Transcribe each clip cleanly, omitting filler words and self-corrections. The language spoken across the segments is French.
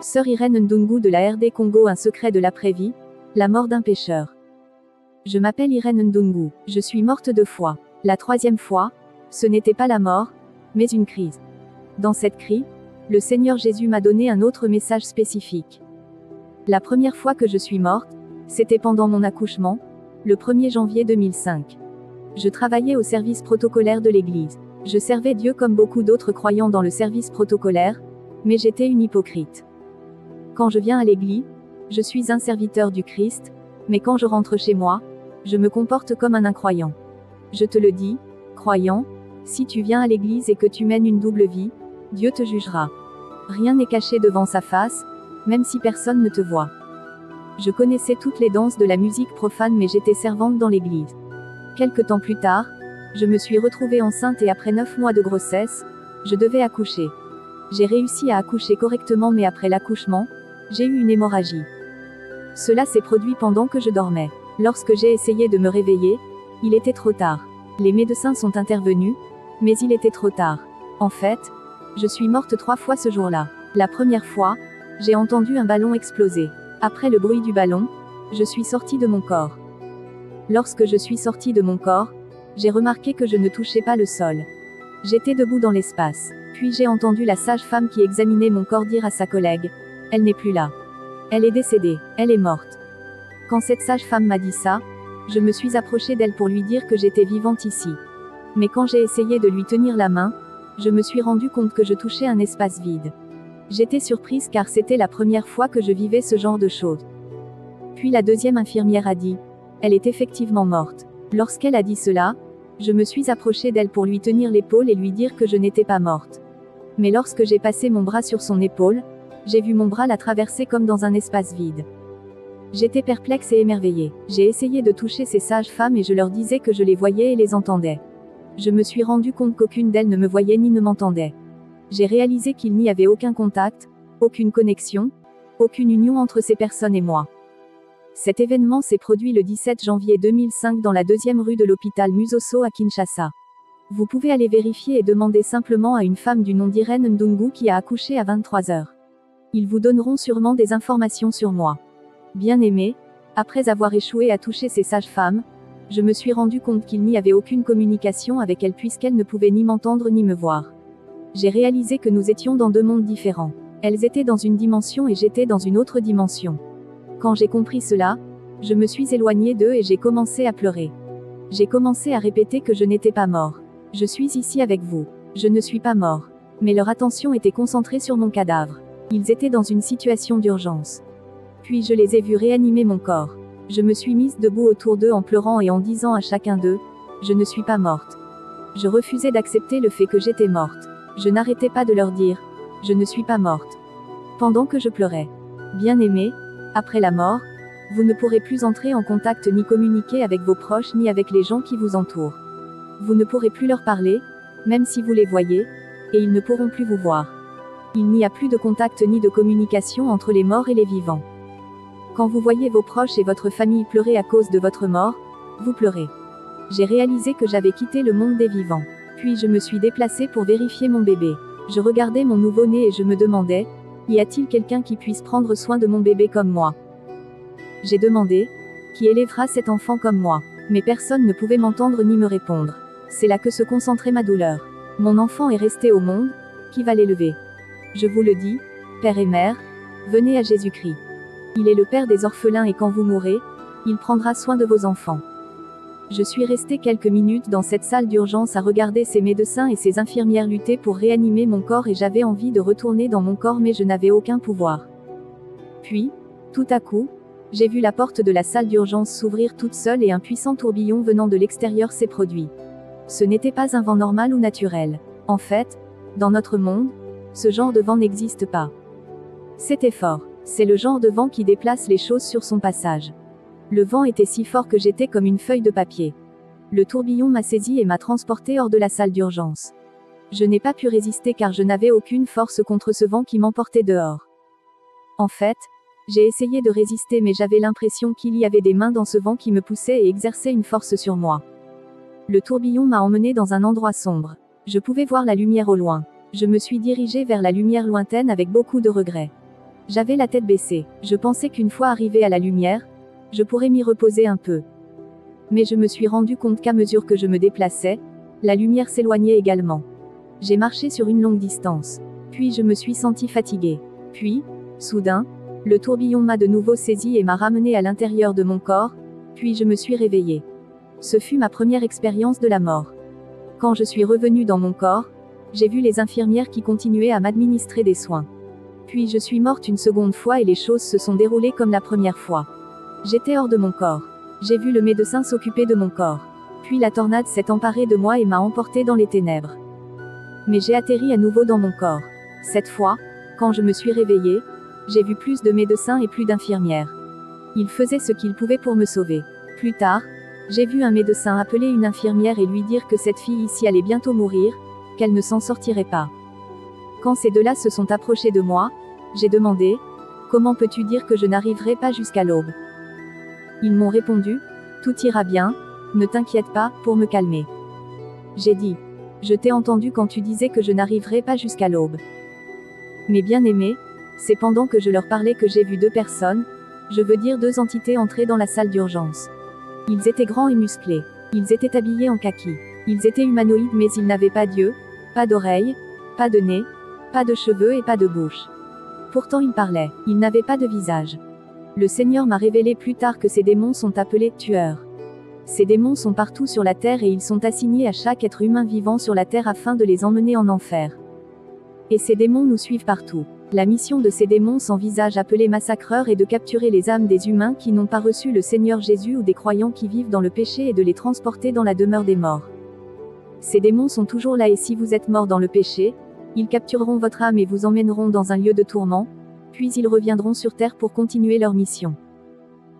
Sœur Irène Ndungu de la RD Congo. Un secret de l'après-vie, la mort d'un pécheur. Je m'appelle Irène Ndungu. Je suis morte 2 fois. La 3e fois, ce n'était pas la mort, mais une crise. Dans cette crise, le Seigneur Jésus m'a donné un autre message spécifique. La première fois que je suis morte, c'était pendant mon accouchement, le 1er janvier 2005. Je travaillais au service protocolaire de l'Église. Je servais Dieu comme beaucoup d'autres croyants dans le service protocolaire, mais j'étais une hypocrite. Quand je viens à l'Église, je suis un serviteur du Christ, mais quand je rentre chez moi, je me comporte comme un incroyant. Je te le dis, croyant, si tu viens à l'Église et que tu mènes une double vie, Dieu te jugera. Rien n'est caché devant sa face, même si personne ne te voit. Je connaissais toutes les danses de la musique profane, mais j'étais servante dans l'Église. Quelque temps plus tard, je me suis retrouvée enceinte et après 9 mois de grossesse, je devais accoucher. J'ai réussi à accoucher correctement, mais après l'accouchement, j'ai eu une hémorragie. Cela s'est produit pendant que je dormais. Lorsque j'ai essayé de me réveiller, il était trop tard. Les médecins sont intervenus, mais il était trop tard. En fait, je suis morte 3 fois ce jour-là. La première fois, j'ai entendu un ballon exploser. Après le bruit du ballon, je suis sortie de mon corps. Lorsque je suis sortie de mon corps, j'ai remarqué que je ne touchais pas le sol. J'étais debout dans l'espace. Puis j'ai entendu la sage-femme qui examinait mon corps dire à sa collègue: elle n'est plus là. Elle est décédée. Elle est morte. Quand cette sage-femme m'a dit ça, je me suis approchée d'elle pour lui dire que j'étais vivante ici. Mais quand j'ai essayé de lui tenir la main, je me suis rendu compte que je touchais un espace vide. J'étais surprise car c'était la première fois que je vivais ce genre de choses. Puis la deuxième infirmière a dit: elle est effectivement morte. Lorsqu'elle a dit cela, je me suis approchée d'elle pour lui tenir l'épaule et lui dire que je n'étais pas morte. Mais lorsque j'ai passé mon bras sur son épaule, j'ai vu mon bras la traverser comme dans un espace vide. J'étais perplexe et émerveillée. J'ai essayé de toucher ces sages-femmes et je leur disais que je les voyais et les entendais. Je me suis rendu compte qu'aucune d'elles ne me voyait ni ne m'entendait. J'ai réalisé qu'il n'y avait aucun contact, aucune connexion, aucune union entre ces personnes et moi. Cet événement s'est produit le 17 janvier 2005 dans la 2e rue de l'hôpital Musoso à Kinshasa. Vous pouvez aller vérifier et demander simplement à une femme du nom d'Irène Ndungu qui a accouché à 23 h. Ils vous donneront sûrement des informations sur moi. Bien-aimé, après avoir échoué à toucher ces sages-femmes, je me suis rendu compte qu'il n'y avait aucune communication avec elles puisqu'elles ne pouvaient ni m'entendre ni me voir. J'ai réalisé que nous étions dans 2 mondes différents. Elles étaient dans une dimension et j'étais dans une autre dimension. Quand j'ai compris cela, je me suis éloignée d'eux et j'ai commencé à pleurer. J'ai commencé à répéter que je n'étais pas mort. Je suis ici avec vous. Je ne suis pas mort. Mais leur attention était concentrée sur mon cadavre. Ils étaient dans une situation d'urgence. Puis je les ai vus réanimer mon corps. Je me suis mise debout autour d'eux en pleurant et en disant à chacun d'eux: je ne suis pas morte. Je refusais d'accepter le fait que j'étais morte. Je n'arrêtais pas de leur dire: je ne suis pas morte. Pendant que je pleurais. Bien-aimés, après la mort, vous ne pourrez plus entrer en contact ni communiquer avec vos proches ni avec les gens qui vous entourent. Vous ne pourrez plus leur parler, même si vous les voyez, et ils ne pourront plus vous voir. Il n'y a plus de contact ni de communication entre les morts et les vivants. Quand vous voyez vos proches et votre famille pleurer à cause de votre mort, vous pleurez. J'ai réalisé que j'avais quitté le monde des vivants. Puis je me suis déplacée pour vérifier mon bébé. Je regardais mon nouveau-né et je me demandais: y a-t-il quelqu'un qui puisse prendre soin de mon bébé comme moi? J'ai demandé: qui élèvera cet enfant comme moi? Mais personne ne pouvait m'entendre ni me répondre. C'est là que se concentrait ma douleur. Mon enfant est resté au monde, qui va l'élever? Je vous le dis, père et mère, venez à Jésus-Christ. Il est le père des orphelins et quand vous mourrez, il prendra soin de vos enfants. Je suis restée quelques minutes dans cette salle d'urgence à regarder ces médecins et ces infirmières lutter pour réanimer mon corps et j'avais envie de retourner dans mon corps mais je n'avais aucun pouvoir. Puis, tout à coup, j'ai vu la porte de la salle d'urgence s'ouvrir toute seule et un puissant tourbillon venant de l'extérieur s'est produit. Ce n'était pas un vent normal ou naturel. En fait, dans notre monde, ce genre de vent n'existe pas. C'était fort. C'est le genre de vent qui déplace les choses sur son passage. Le vent était si fort que j'étais comme une feuille de papier. Le tourbillon m'a saisi et m'a transporté hors de la salle d'urgence. Je n'ai pas pu résister car je n'avais aucune force contre ce vent qui m'emportait dehors. En fait, j'ai essayé de résister mais j'avais l'impression qu'il y avait des mains dans ce vent qui me poussaient et exerçaient une force sur moi. Le tourbillon m'a emmené dans un endroit sombre. Je pouvais voir la lumière au loin. Je me suis dirigée vers la lumière lointaine avec beaucoup de regrets. J'avais la tête baissée. Je pensais qu'une fois arrivé à la lumière, je pourrais m'y reposer un peu. Mais je me suis rendu compte qu'à mesure que je me déplaçais, la lumière s'éloignait également. J'ai marché sur une longue distance. Puis je me suis senti fatigué. Puis, soudain, le tourbillon m'a de nouveau saisi et m'a ramené à l'intérieur de mon corps, puis je me suis réveillé. Ce fut ma première expérience de la mort. Quand je suis revenu dans mon corps, j'ai vu les infirmières qui continuaient à m'administrer des soins. Puis je suis morte une seconde fois et les choses se sont déroulées comme la première fois. J'étais hors de mon corps. J'ai vu le médecin s'occuper de mon corps. Puis la tornade s'est emparée de moi et m'a emporté dans les ténèbres. Mais j'ai atterri à nouveau dans mon corps. Cette fois, quand je me suis réveillée, j'ai vu plus de médecins et plus d'infirmières. Ils faisaient ce qu'ils pouvaient pour me sauver. Plus tard, j'ai vu un médecin appeler une infirmière et lui dire que cette fille ici allait bientôt mourir, qu'elle ne s'en sortirait pas. Quand ces deux-là se sont approchés de moi, j'ai demandé, « Comment peux-tu dire que je n'arriverai pas jusqu'à l'aube ?» Ils m'ont répondu, « Tout ira bien, ne t'inquiète pas », pour me calmer. J'ai dit, « Je t'ai entendu quand tu disais que je n'arriverai pas jusqu'à l'aube. » Mais bien aimés, c'est pendant que je leur parlais que j'ai vu deux personnes, je veux dire deux entités entrer dans la salle d'urgence. Ils étaient grands et musclés. Ils étaient habillés en kaki. Ils étaient humanoïdes mais ils n'avaient pas d'yeux, pas d'oreilles, pas de nez, pas de cheveux et pas de bouche. Pourtant ils parlaient. Ils n'avaient pas de visage. Le Seigneur m'a révélé plus tard que ces démons sont appelés tueurs. Ces démons sont partout sur la terre et ils sont assignés à chaque être humain vivant sur la terre afin de les emmener en enfer. Et ces démons nous suivent partout. La mission de ces démons sans visage appelés massacreurs est de capturer les âmes des humains qui n'ont pas reçu le Seigneur Jésus ou des croyants qui vivent dans le péché et de les transporter dans la demeure des morts. Ces démons sont toujours là et si vous êtes mort dans le péché, ils captureront votre âme et vous emmèneront dans un lieu de tourment, puis ils reviendront sur terre pour continuer leur mission.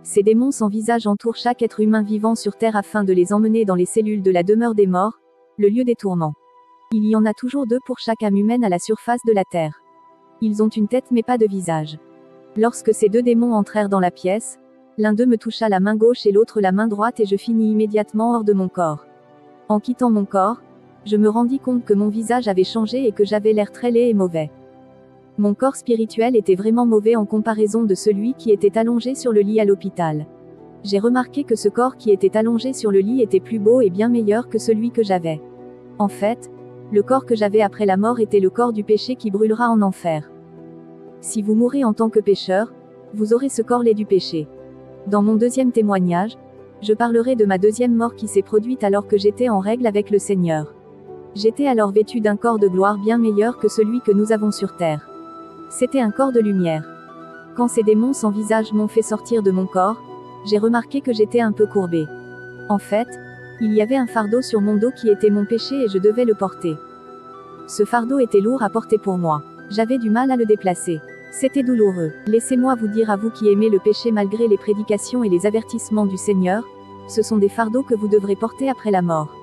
Ces démons sans visage entourent chaque être humain vivant sur terre afin de les emmener dans les cellules de la demeure des morts, le lieu des tourments. Il y en a toujours deux pour chaque âme humaine à la surface de la terre. Ils ont une tête mais pas de visage. Lorsque ces deux démons entrèrent dans la pièce, l'un d'eux me toucha la main gauche et l'autre la main droite et je finis immédiatement hors de mon corps. En quittant mon corps, je me rendis compte que mon visage avait changé et que j'avais l'air très laid et mauvais. Mon corps spirituel était vraiment mauvais en comparaison de celui qui était allongé sur le lit à l'hôpital. J'ai remarqué que ce corps qui était allongé sur le lit était plus beau et bien meilleur que celui que j'avais. En fait, le corps que j'avais après la mort était le corps du péché qui brûlera en enfer. Si vous mourrez en tant que pécheur, vous aurez ce corps laid du péché. Dans mon deuxième témoignage, je parlerai de ma deuxième mort qui s'est produite alors que j'étais en règle avec le Seigneur. J'étais alors vêtu d'un corps de gloire bien meilleur que celui que nous avons sur terre. C'était un corps de lumière. Quand ces démons sans visage m'ont fait sortir de mon corps, j'ai remarqué que j'étais un peu courbé. En fait, il y avait un fardeau sur mon dos qui était mon péché et je devais le porter. Ce fardeau était lourd à porter pour moi. J'avais du mal à le déplacer. C'était douloureux. Laissez-moi vous dire à vous qui aimez le péché malgré les prédications et les avertissements du Seigneur, ce sont des fardeaux que vous devrez porter après la mort.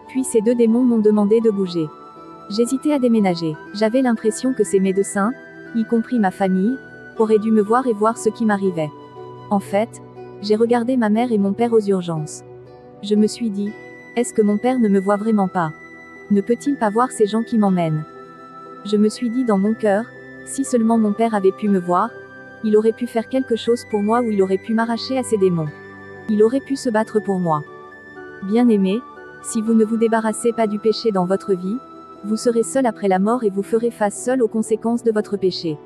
Puis ces deux démons m'ont demandé de bouger. J'hésitais à déménager. J'avais l'impression que ces médecins, y compris ma famille, auraient dû me voir et voir ce qui m'arrivait. En fait, j'ai regardé ma mère et mon père aux urgences. Je me suis dit, est-ce que mon père ne me voit vraiment pas? Ne peut-il pas voir ces gens qui m'emmènent? Je me suis dit dans mon cœur, si seulement mon père avait pu me voir, il aurait pu faire quelque chose pour moi ou il aurait pu m'arracher à ces démons. Il aurait pu se battre pour moi. Bien-aimés, si vous ne vous débarrassez pas du péché dans votre vie, vous serez seul après la mort et vous ferez face seul aux conséquences de votre péché.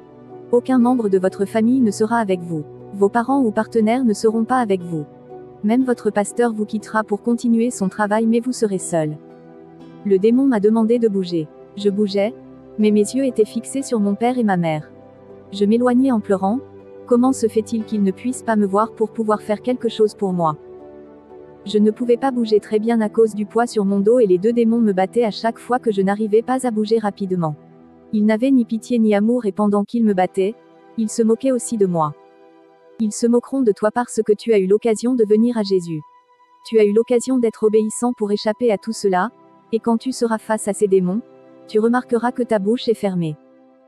Aucun membre de votre famille ne sera avec vous. Vos parents ou partenaires ne seront pas avec vous. Même votre pasteur vous quittera pour continuer son travail mais vous serez seul. Le démon m'a demandé de bouger. Je bougeais, mais mes yeux étaient fixés sur mon père et ma mère. Je m'éloignais en pleurant. Comment se fait-il qu'ils ne puissent pas me voir pour pouvoir faire quelque chose pour moi? Je ne pouvais pas bouger très bien à cause du poids sur mon dos et les deux démons me battaient à chaque fois que je n'arrivais pas à bouger rapidement. Ils n'avaient ni pitié ni amour et pendant qu'ils me battaient, ils se moquaient aussi de moi. Ils se moqueront de toi parce que tu as eu l'occasion de venir à Jésus. Tu as eu l'occasion d'être obéissant pour échapper à tout cela, et quand tu seras face à ces démons, tu remarqueras que ta bouche est fermée.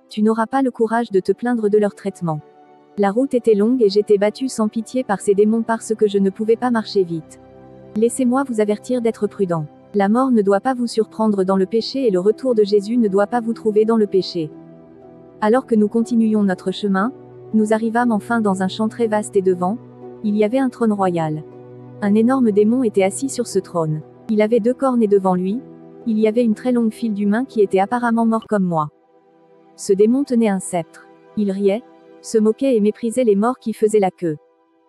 Tu n'auras pas le courage de te plaindre de leur traitement. La route était longue et j'étais battu sans pitié par ces démons parce que je ne pouvais pas marcher vite. Laissez-moi vous avertir d'être prudent. La mort ne doit pas vous surprendre dans le péché et le retour de Jésus ne doit pas vous trouver dans le péché. Alors que nous continuions notre chemin, Nous arrivâmes enfin dans un champ très vaste et devant, il y avait un trône royal. Un énorme démon était assis sur ce trône. Il avait 2 cornes et devant lui, il y avait une très longue file d'humains qui étaient apparemment morts comme moi. Ce démon tenait un sceptre. Il riait, se moquait et méprisait les morts qui faisaient la queue.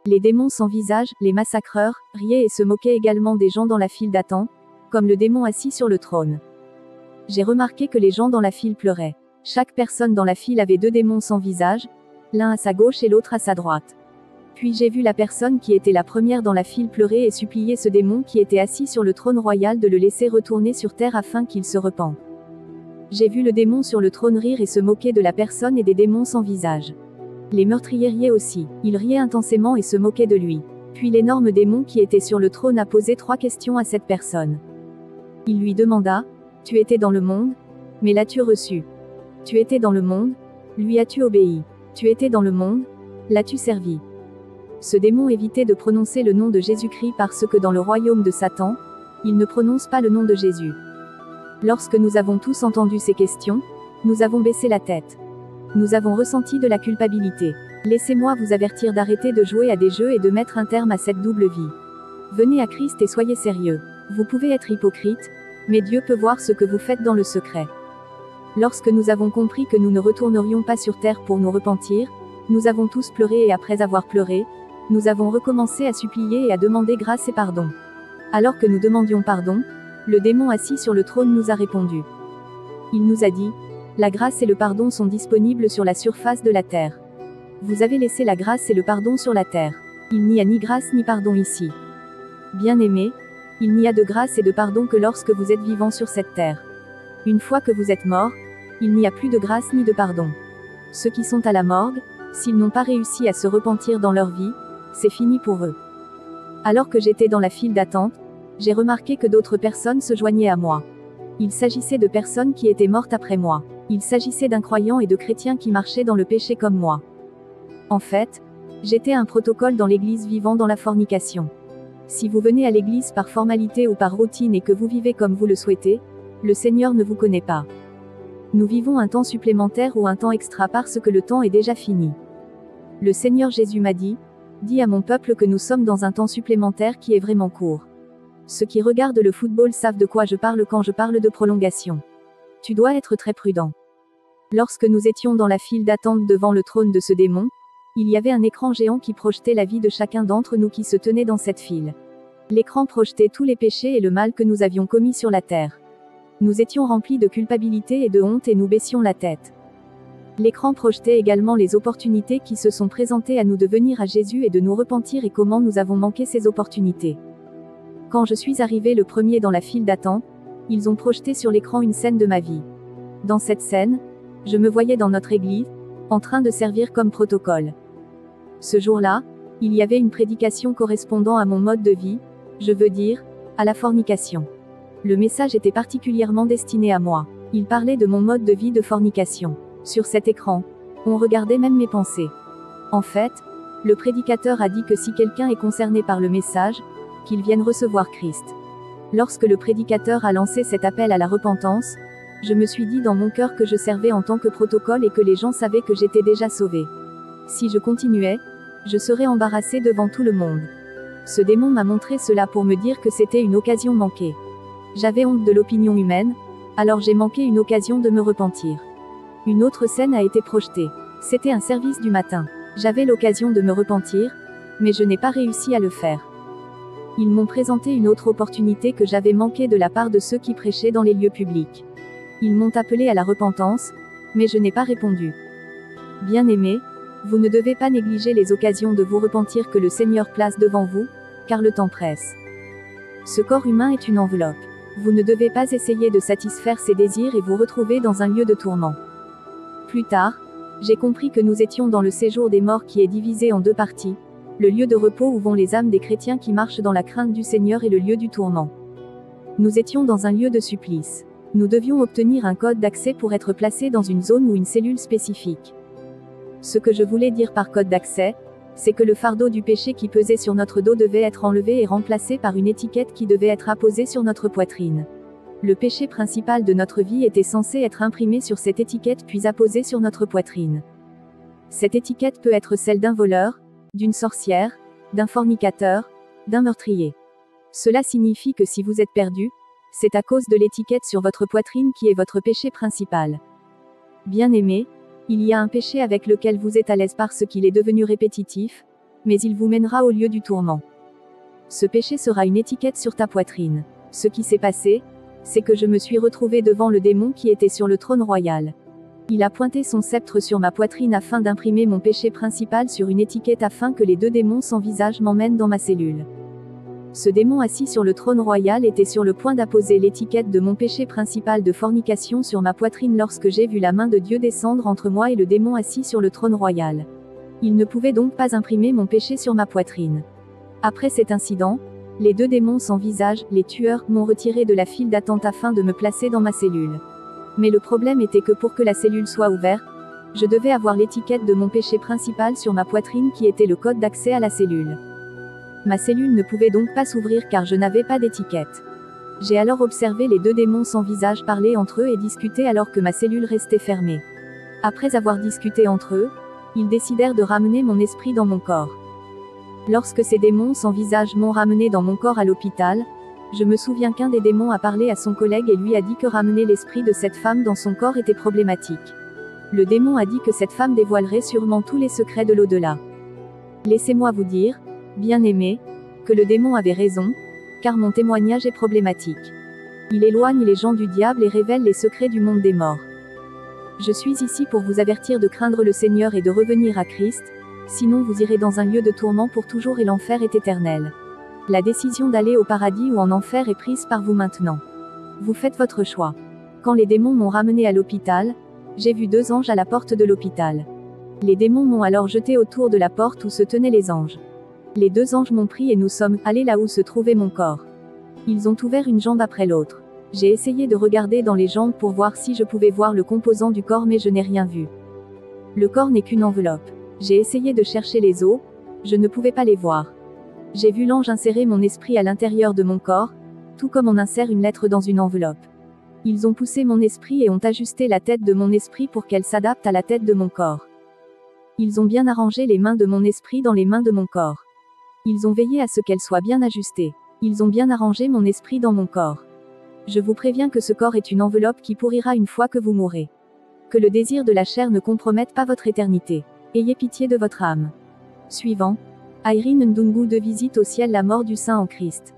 Les démons sans visage, les massacreurs, riaient et se moquaient également des gens dans la file d'attente, comme le démon assis sur le trône. J'ai remarqué que les gens dans la file pleuraient. Chaque personne dans la file avait 2 démons sans visage, l'un à sa gauche et l'autre à sa droite. Puis j'ai vu la personne qui était la première dans la file pleurer et supplier ce démon qui était assis sur le trône royal de le laisser retourner sur terre afin qu'il se repente. J'ai vu le démon sur le trône rire et se moquer de la personne et des démons sans visage. Les meurtriers riaient aussi, ils riaient intensément et se moquaient de lui. Puis l'énorme démon qui était sur le trône a posé 3 questions à cette personne. Il lui demanda, « Tu étais dans le monde, mais l'as-tu reçu? Tu étais dans le monde, lui as-tu obéi? Tu étais dans le monde, l'as-tu servi ?» Ce démon évitait de prononcer le nom de Jésus-Christ parce que dans le royaume de Satan, il ne prononce pas le nom de Jésus. Lorsque nous avons tous entendu ces questions, nous avons baissé la tête. Nous avons ressenti de la culpabilité. Laissez-moi vous avertir d'arrêter de jouer à des jeux et de mettre un terme à cette double vie. Venez à Christ et soyez sérieux. Vous pouvez être hypocrite, mais Dieu peut voir ce que vous faites dans le secret. Lorsque nous avons compris que nous ne retournerions pas sur terre pour nous repentir, nous avons tous pleuré et après avoir pleuré, nous avons recommencé à supplier et à demander grâce et pardon. Alors que nous demandions pardon, le démon assis sur le trône nous a répondu. Il nous a dit, « La grâce et le pardon sont disponibles sur la surface de la terre. Vous avez laissé la grâce et le pardon sur la terre. Il n'y a ni grâce ni pardon ici. Bien-aimés, il n'y a de grâce et de pardon que lorsque vous êtes vivant sur cette terre. Une fois que vous êtes mort, il n'y a plus de grâce ni de pardon. Ceux qui sont à la morgue, s'ils n'ont pas réussi à se repentir dans leur vie, c'est fini pour eux. Alors que j'étais dans la file d'attente, j'ai remarqué que d'autres personnes se joignaient à moi. Il s'agissait de personnes qui étaient mortes après moi. Il s'agissait d'incroyants et de chrétiens qui marchaient dans le péché comme moi. En fait, j'étais un protocole dans l'église vivant dans la fornication. Si vous venez à l'église par formalité ou par routine et que vous vivez comme vous le souhaitez, le Seigneur ne vous connaît pas. Nous vivons un temps supplémentaire ou un temps extra parce que le temps est déjà fini. Le Seigneur Jésus m'a dit, « Dis à mon peuple que nous sommes dans un temps supplémentaire qui est vraiment court. » Ceux qui regardent le football savent de quoi je parle quand je parle de prolongation. Tu dois être très prudent. Lorsque nous étions dans la file d'attente devant le trône de ce démon, il y avait un écran géant qui projetait la vie de chacun d'entre nous qui se tenait dans cette file. L'écran projetait tous les péchés et le mal que nous avions commis sur la terre. Nous étions remplis de culpabilité et de honte et nous baissions la tête. L'écran projetait également les opportunités qui se sont présentées à nous de venir à Jésus et de nous repentir et comment nous avons manqué ces opportunités. Quand je suis arrivé le premier dans la file d'attente, ils ont projeté sur l'écran une scène de ma vie. Dans cette scène, je me voyais dans notre église, en train de servir comme protocole. Ce jour-là, il y avait une prédication correspondant à mon mode de vie, je veux dire, à la fornication. Le message était particulièrement destiné à moi. Il parlait de mon mode de vie de fornication. Sur cet écran, on regardait même mes pensées. En fait, le prédicateur a dit que si quelqu'un est concerné par le message, qu'il vienne recevoir Christ. Lorsque le prédicateur a lancé cet appel à la repentance, je me suis dit dans mon cœur que je servais en tant que protocole et que les gens savaient que j'étais déjà sauvé. Si je continuais, je serais embarrassé devant tout le monde. Ce démon m'a montré cela pour me dire que c'était une occasion manquée. J'avais honte de l'opinion humaine, alors j'ai manqué une occasion de me repentir. Une autre scène a été projetée. C'était un service du matin. J'avais l'occasion de me repentir, mais je n'ai pas réussi à le faire. Ils m'ont présenté une autre opportunité que j'avais manquée de la part de ceux qui prêchaient dans les lieux publics. Ils m'ont appelé à la repentance, mais je n'ai pas répondu. Bien-aimés, vous ne devez pas négliger les occasions de vous repentir que le Seigneur place devant vous, car le temps presse. Ce corps humain est une enveloppe. Vous ne devez pas essayer de satisfaire ses désirs et vous retrouver dans un lieu de tourment. Plus tard, j'ai compris que nous étions dans le séjour des morts qui est divisé en 2 parties, le lieu de repos où vont les âmes des chrétiens qui marchent dans la crainte du Seigneur et le lieu du tourment. Nous étions dans un lieu de supplice. Nous devions obtenir un code d'accès pour être placés dans une zone ou une cellule spécifique. Ce que je voulais dire par code d'accès, c'est que le fardeau du péché qui pesait sur notre dos devait être enlevé et remplacé par une étiquette qui devait être apposée sur notre poitrine. Le péché principal de notre vie était censé être imprimé sur cette étiquette puis apposé sur notre poitrine. Cette étiquette peut être celle d'un voleur, d'une sorcière, d'un fornicateur, d'un meurtrier. Cela signifie que si vous êtes perdu, c'est à cause de l'étiquette sur votre poitrine qui est votre péché principal. Bien-aimé, il y a un péché avec lequel vous êtes à l'aise parce qu'il est devenu répétitif, mais il vous mènera au lieu du tourment. Ce péché sera une étiquette sur ta poitrine. Ce qui s'est passé, c'est que je me suis retrouvé devant le démon qui était sur le trône royal. Il a pointé son sceptre sur ma poitrine afin d'imprimer mon péché principal sur une étiquette afin que les deux démons sans visage m'emmènent dans ma cellule. Ce démon assis sur le trône royal était sur le point d'apposer l'étiquette de mon péché principal de fornication sur ma poitrine lorsque j'ai vu la main de Dieu descendre entre moi et le démon assis sur le trône royal. Il ne pouvait donc pas imprimer mon péché sur ma poitrine. Après cet incident, les deux démons sans visage, les tueurs, m'ont retiré de la file d'attente afin de me placer dans ma cellule. Mais le problème était que pour que la cellule soit ouverte, je devais avoir l'étiquette de mon péché principal sur ma poitrine qui était le code d'accès à la cellule. Ma cellule ne pouvait donc pas s'ouvrir car je n'avais pas d'étiquette. J'ai alors observé les deux démons sans visage parler entre eux et discuter alors que ma cellule restait fermée. Après avoir discuté entre eux, ils décidèrent de ramener mon esprit dans mon corps. Lorsque ces démons sans visage m'ont ramené dans mon corps à l'hôpital, je me souviens qu'un des démons a parlé à son collègue et lui a dit que ramener l'esprit de cette femme dans son corps était problématique. Le démon a dit que cette femme dévoilerait sûrement tous les secrets de l'au-delà. Laissez-moi vous dire, bien-aimé, que le démon avait raison, car mon témoignage est problématique. Il éloigne les gens du diable et révèle les secrets du monde des morts. Je suis ici pour vous avertir de craindre le Seigneur et de revenir à Christ, sinon vous irez dans un lieu de tourment pour toujours et l'enfer est éternel. La décision d'aller au paradis ou en enfer est prise par vous maintenant. Vous faites votre choix. Quand les démons m'ont ramené à l'hôpital, j'ai vu deux anges à la porte de l'hôpital. Les démons m'ont alors jeté autour de la porte où se tenaient les anges. Les deux anges m'ont pris et nous sommes allés là où se trouvait mon corps. Ils ont ouvert une jambe après l'autre. J'ai essayé de regarder dans les jambes pour voir si je pouvais voir le composant du corps mais je n'ai rien vu. Le corps n'est qu'une enveloppe. J'ai essayé de chercher les os, je ne pouvais pas les voir. J'ai vu l'ange insérer mon esprit à l'intérieur de mon corps, tout comme on insère une lettre dans une enveloppe. Ils ont poussé mon esprit et ont ajusté la tête de mon esprit pour qu'elle s'adapte à la tête de mon corps. Ils ont bien arrangé les mains de mon esprit dans les mains de mon corps. Ils ont veillé à ce qu'elles soient bien ajustées. Ils ont bien arrangé mon esprit dans mon corps. Je vous préviens que ce corps est une enveloppe qui pourrira une fois que vous mourrez. Que le désir de la chair ne compromette pas votre éternité. Ayez pitié de votre âme. Suivant. Irene Ndungu de Visite au ciel, la mort du saint en Christ.